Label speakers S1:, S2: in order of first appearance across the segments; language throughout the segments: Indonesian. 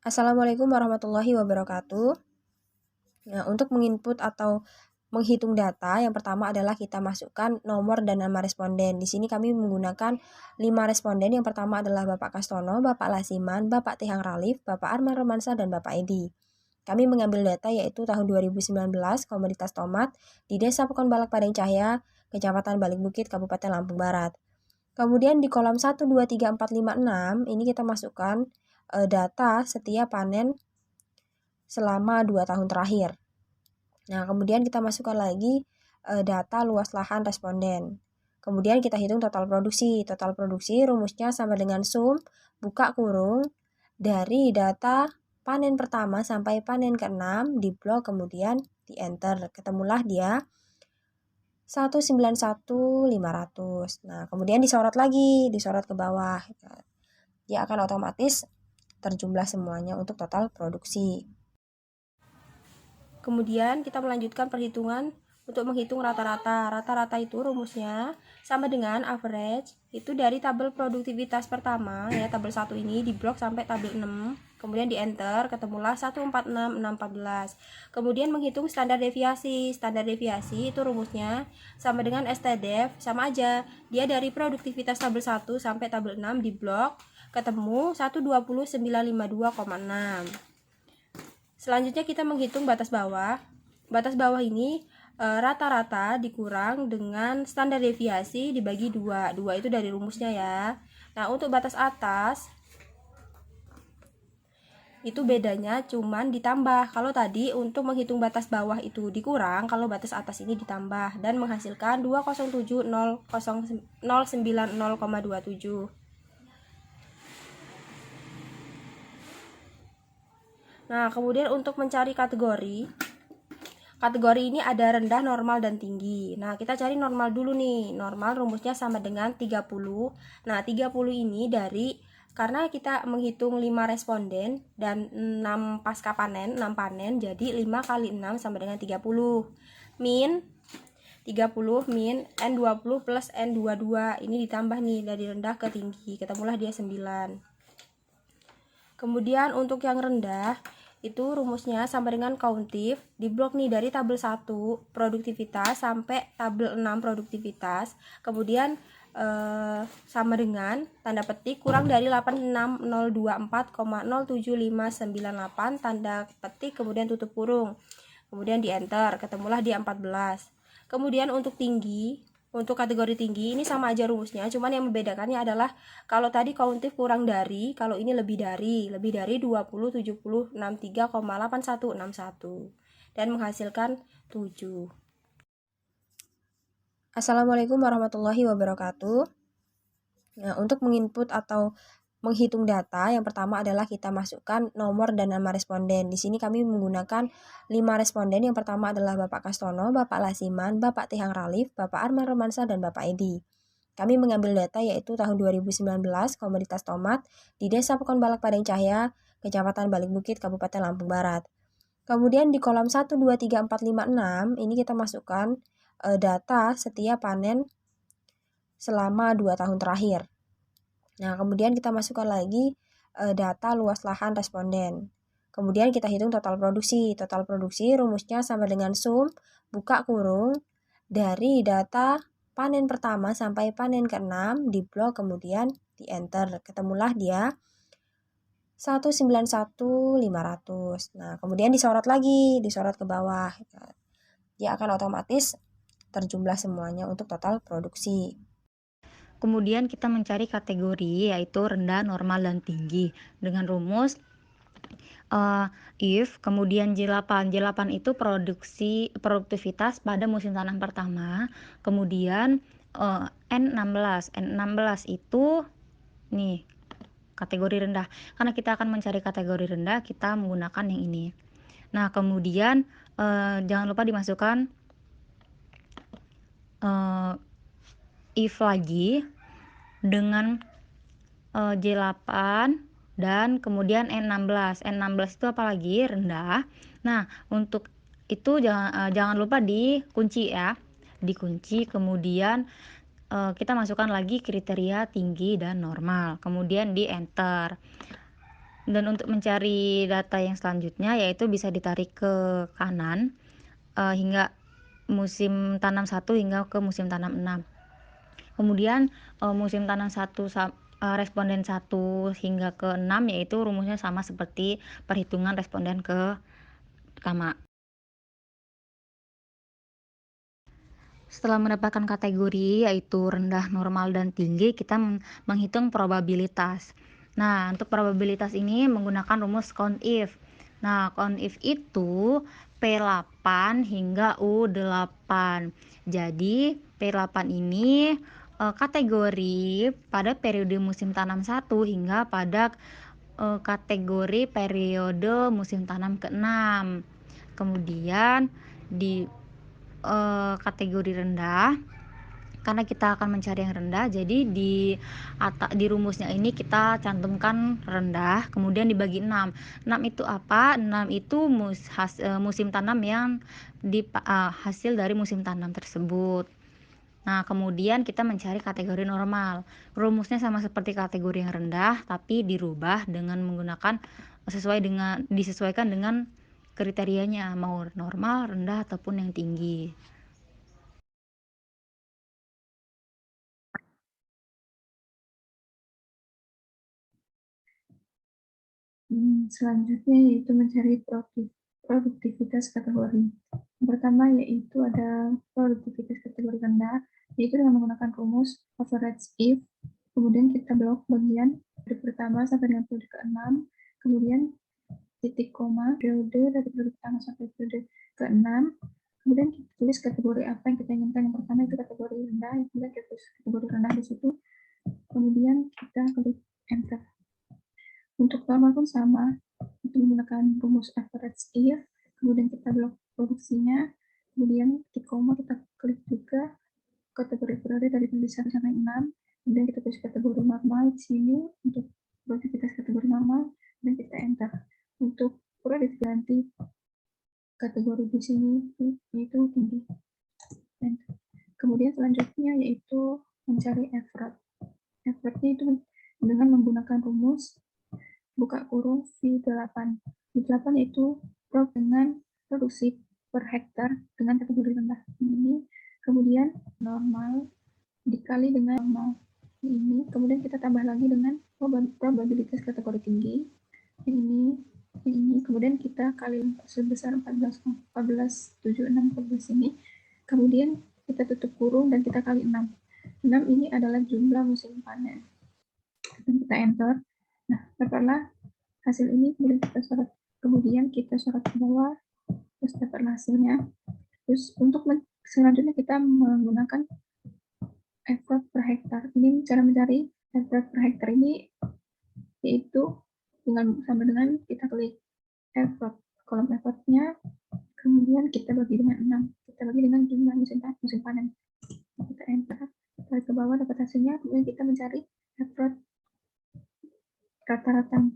S1: Assalamualaikum warahmatullahi wabarakatuh. Nah, untuk menginput atau menghitung data, yang pertama adalah kita masukkan nomor dan nama responden. Di sini kami menggunakan 5 responden. Yang pertama adalah Bapak Kastono, Bapak Lasiman, Bapak Tihang Ralif, Bapak Arman Romansa, dan Bapak Edi. Kami mengambil data yaitu tahun 2019, komoditas tomat di Desa Pekonbalak Padang Cahaya, Kecamatan Balik Bukit, Kabupaten Lampung Barat. Kemudian di kolom 1, 2, 3, 4, 5, 6, ini kita masukkan data setiap panen selama 2 tahun terakhir. Nah, kemudian kita masukkan lagi data luas lahan responden. Kemudian kita hitung total produksi. Total produksi rumusnya sama dengan sum, buka kurung, dari data panen pertama sampai panen ke-6 di blok, kemudian di enter. Ketemulah dia 191.500. Nah, kemudian disorot lagi, disorot ke bawah. Dia akan otomatis terjumlah semuanya untuk total produksi. Kemudian kita melanjutkan perhitungan untuk menghitung rata-rata. Rata-rata itu rumusnya sama dengan average itu dari tabel produktivitas pertama ya, tabel 1 ini di blok sampai tabel 6. Kemudian di enter, ketemulah 146.614. Kemudian menghitung standar deviasi. Standar deviasi itu rumusnya sama dengan STDEV, sama aja. Dia dari produktivitas tabel 1 sampai tabel 6 di blok ketemu 120.952,6. Selanjutnya kita menghitung batas bawah. Batas bawah ini rata-rata dikurang dengan standar deviasi dibagi 2. 2 itu dari rumusnya ya. Nah, untuk batas atas itu bedanya cuman ditambah. Kalau tadi untuk menghitung batas bawah itu dikurang, kalau batas atas ini ditambah dan menghasilkan 207.090,27. Nah, kemudian untuk mencari kategori ini ada rendah, normal, dan tinggi. Nah, kita cari normal dulu nih. Normal rumusnya sama dengan 30. Nah, 30 ini karena kita menghitung 5 responden dan 6 pasca panen, 6 panen, jadi 5 kali 6 sama dengan 30. Min 30 min N20 plus N22. Ini ditambah nih dari rendah ke tinggi. Ketemulah dia 9. Kemudian untuk yang rendah itu rumusnya sama dengan countif di blok nih dari tabel 1 produktivitas sampai tabel 6 produktivitas. Kemudian sama dengan tanda petik kurang dari 86024,07598 tanda petik kemudian tutup kurung. Kemudian di enter, ketemulah di 14. Kemudian untuk tinggi, untuk kategori tinggi ini sama aja rumusnya, cuman yang membedakannya adalah kalau tadi countif kurang dari, kalau ini lebih dari 20, 70, 63,8161 dan menghasilkan 7. Assalamualaikum warahmatullahi wabarakatuh. Nah, untuk menginput atau menghitung data, yang pertama adalah kita masukkan nomor dan nama responden. Di sini kami menggunakan 5 responden. Yang pertama adalah Bapak Kastono, Bapak Lasiman, Bapak Tihang Ralif, Bapak Arman Romansa, dan Bapak Edi. Kami mengambil data yaitu tahun 2019, komoditas tomat di Desa Pekonbalak Padang Cahaya, Kecamatan Balik Bukit, Kabupaten Lampung Barat. Kemudian di kolom 1, 2, 3, 4, 5, 6, ini kita masukkan data setiap panen selama 2 tahun terakhir. Nah, kemudian kita masukkan lagi data luas lahan responden. Kemudian kita hitung total produksi. Total produksi rumusnya sama dengan sum, buka kurung, dari data panen pertama sampai panen ke-6 di blok, kemudian di enter. Ketemulah dia 191.500. Nah, kemudian disorot lagi, disorot ke bawah. Dia akan otomatis terjumlah semuanya untuk total produksi.
S2: Kemudian kita mencari kategori yaitu rendah, normal, dan tinggi dengan rumus if kemudian J8. J8 itu produktivitas pada musim tanam pertama. Kemudian N16. N16 itu nih kategori rendah. Karena kita akan mencari kategori rendah, kita menggunakan yang ini. Nah, kemudian jangan lupa dimasukkan if lagi dengan J8 dan kemudian N16. N16 itu apalagi rendah. Nah, untuk itu jangan lupa dikunci ya. Dikunci, kemudian kita masukkan lagi kriteria tinggi dan normal. Kemudian di enter. Dan untuk mencari data yang selanjutnya yaitu bisa ditarik ke kanan hingga musim tanam 1 hingga ke musim tanam 6. Kemudian musim tanam 1 responden 1 hingga ke 6 yaitu rumusnya sama seperti perhitungan responden ke pertama. Setelah mendapatkan kategori yaitu rendah, normal, dan tinggi, kita menghitung probabilitas. Nah, untuk probabilitas ini menggunakan rumus count if. Nah, count if itu P8 hingga U8. Jadi, P8 ini kategori pada periode musim tanam 1 hingga pada kategori periode musim tanam ke-6. Kemudian di kategori rendah, karena kita akan mencari yang rendah, jadi di rumusnya ini kita cantumkan rendah, kemudian dibagi 6. 6 itu apa? 6 itu musim tanam yang hasil dari musim tanam tersebut. Nah, kemudian kita mencari kategori normal. Rumusnya sama seperti kategori yang rendah, tapi dirubah dengan menggunakan disesuaikan dengan kriterianya, mau normal, rendah, ataupun yang tinggi.
S3: Selanjutnya yaitu mencari produktivitas kategori. Yang pertama yaitu ada produktivitas kategori rendah, yaitu dengan menggunakan rumus average if, kemudian kita blok bagian periode pertama sampai dengan periode ke-6, kemudian titik koma periode dari periode pertama sampai periode ke-6, kemudian kita tulis kategori apa yang kita inginkan. Yang pertama itu kategori rendah, kemudian kita tulis kategori rendah di situ, kemudian kita klik enter. Untuk normal pun sama, itu menggunakan rumus average if, kemudian kita blok produksinya, kemudian di koma kita klik juga kategori periode dari periode 1 sampai 6, kemudian kita tulis kategori normal di sini untuk produktivitas kategori normal, dan kita enter. Untuk produktivitas ganti kategori di sini yaitu tinggi. Kemudian selanjutnya yaitu mencari effort. Effortnya itu dengan menggunakan rumus buka kurung V8. V8 yaitu dengan produksi per hektar dengan kategori rendah ini, kemudian normal dikali dengan normal ini, kemudian kita tambah lagi dengan probabilitas kategori tinggi ini, kemudian kita kali sebesar 14,76 ini, kemudian kita tutup kurung dan kita kali 6. 6 ini adalah jumlah musim panen. Dan kita enter. Nah, dapatlah hasil ini, kemudian kita sorot ke bawah, terus dapatlah hasilnya. Terus untuk selanjutnya kita menggunakan effort per hektar. Ini cara mencari effort per hektar ini yaitu sama dengan kita klik effort, kolom effortnya, kemudian kita bagi dengan 6, kita bagi dengan jumlah musim panen. Kita enter, tarik ke bawah dapat hasilnya, kemudian kita mencari effort rata-rata.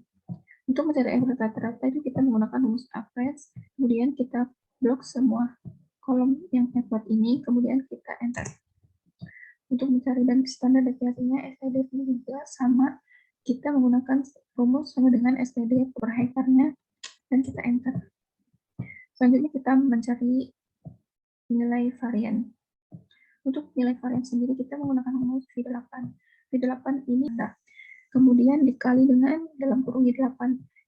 S3: Untuk mencari effort rata-rata itu kita menggunakan rumus average, kemudian kita blok semua kolom yang effort ini, kemudian kita enter. Untuk mencari dan standar deviasinya STD juga sama, kita menggunakan rumus sama dengan STD per hektarnya, dan kita enter. Selanjutnya kita mencari nilai varian. Untuk nilai varian sendiri kita menggunakan rumus V8. V8 ini rendah, kemudian dikali dengan dalam kurung Y8.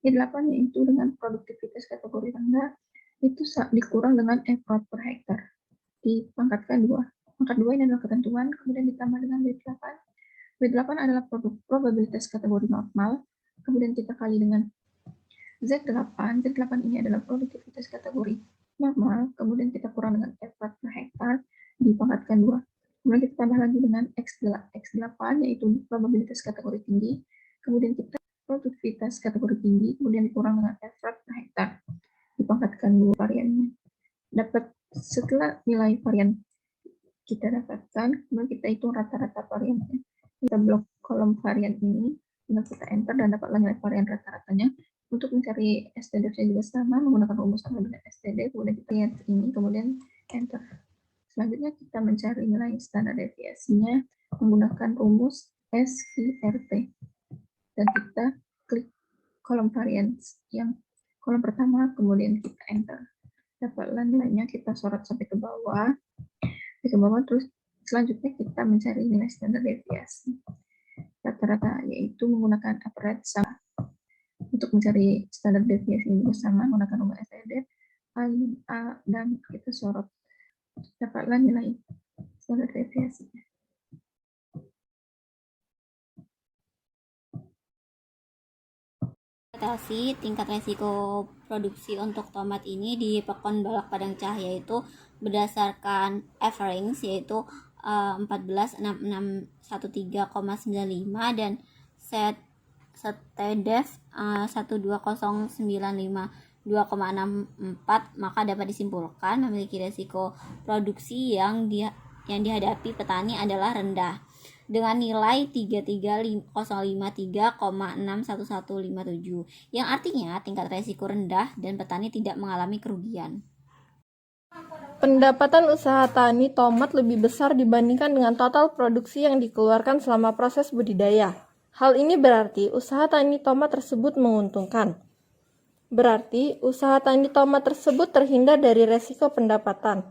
S3: Y8 yaitu dengan produktivitas kategori rendah, itu dikurang dengan effort per hektar, dipangkatkan 2. Pangkat 2 ini adalah ketentuan, kemudian ditambah dengan W8. W8 adalah probabilitas kategori normal, kemudian kita kali dengan Z8. Z8 ini adalah produktivitas kategori normal, kemudian kita kurang dengan effort per hektar, dipangkatkan 2. Kemudian kita tambah lagi dengan X8, yaitu probabilitas kategori tinggi, kemudian kita produktivitas kategori tinggi, kemudian dikurang dengan effort per hektar, dipangkatkan 2 variannya. Dapat setelah nilai varian kita dapatkan, kemudian kita hitung rata-rata variannya. Kita blok kolom varian ini, dengan kita enter dan dapatlah nilai varian rata-ratanya. Untuk mencari STD juga sama, menggunakan rumus sama dengan STD, kemudian kita lihat ini, kemudian enter. Selanjutnya kita mencari nilai standar deviasinya menggunakan rumus SVRT. Dan kita klik kolom variance yang kolom pertama, kemudian kita enter. Dapatlah nilainya, kita sorot sampai ke bawah, terus selanjutnya kita mencari nilai standar deviasi rata-rata, yaitu menggunakan average sama. Untuk mencari standar deviasi ini bersama menggunakan nomor SID A dan kita sorot, dapatlah nilai standar deviasinya.
S4: Ekspektasi tingkat resiko produksi untuk tomat ini di Pekon Balak Padang Cahaya itu berdasarkan average yaitu 146613,95 dan STDEV 12095 2,64, maka dapat disimpulkan memiliki resiko produksi yang dihadapi petani adalah rendah dengan nilai 33053,61157 yang artinya tingkat resiko rendah dan petani tidak mengalami kerugian.
S5: Pendapatan usaha tani tomat lebih besar dibandingkan dengan total produksi yang dikeluarkan selama proses budidaya. Hal ini berarti usaha tani tomat tersebut menguntungkan. Berarti usaha tani tomat tersebut terhindar dari resiko pendapatan.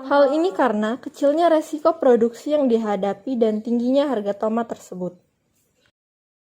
S5: Hal ini karena kecilnya resiko produksi yang dihadapi dan tingginya harga tomat tersebut.